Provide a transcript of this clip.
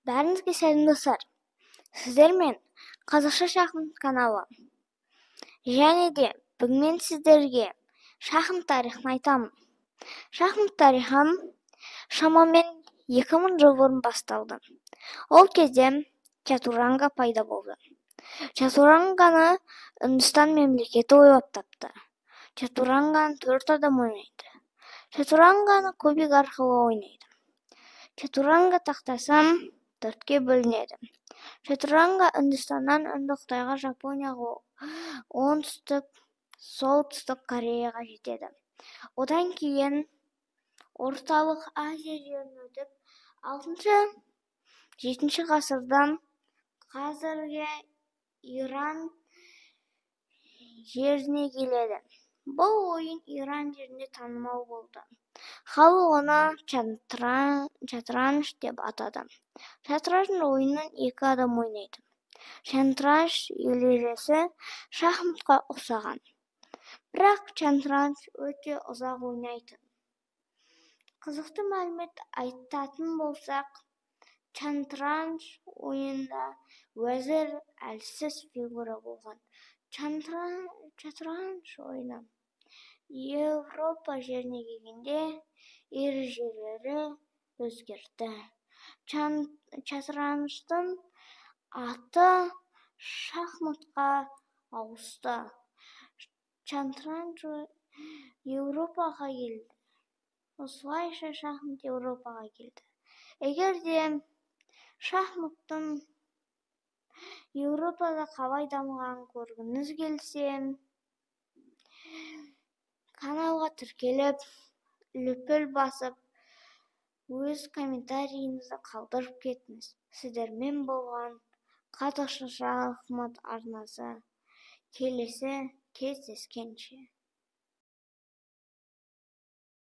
Бәріңізге сәлем достар. Сіздермен қазақша шахмат каналы. Және де бүгін мен сіздерге шахмат тарихын айтамын. Шахмат тарихы шамамен 2000 жыл бұрын басталды. Ол кезде чатуранга пайда болды. Чатуранганы Үндістан мемлекеті ойлап тапты. Чатуранганы 4 адам ойнайды. Чатуранганы кубик арқылы ойнайды. Чатуранга тақтасы 4-ке бөлінеді. Чатуранга Үндістаннан Үндіқытайға, Жапонияға, оңтүстік, солтүстік Кореяға жетеді. Одан кейін орталық Азия жерін өтіп, 6-7 ғасырдан қазіргі Иран жеріне келеді. Бұл ойын Иран жерінде танымал болды. Халық оны шатранж деп атады. Шатранж ойынын 2 адам ойнайды. Шатранж ережесі шахматқа ұқсаған. Бірақ шатранж өте ұзақ ойнайтын. Қызықты мәлімет айтатын болсақ, шатранж ойында уәзір әлсіз фигура болған. Шатранж ойыны Европа жеріне келгенде ережелері өзгерді. Шатранждың аты шахматқа ауысты. Шатранж Европаға келді. Осылайша шахмат Европаға келді. Егер де шахматтың Европада қалай дамығанын көргіңіз келсе, каналға тіркеліп, лүпіл басып, өз комментарийіңізді қалдырып кетіңіз. Сіздермен болған қазақша шахмат арнасы. Келесі кездескенше.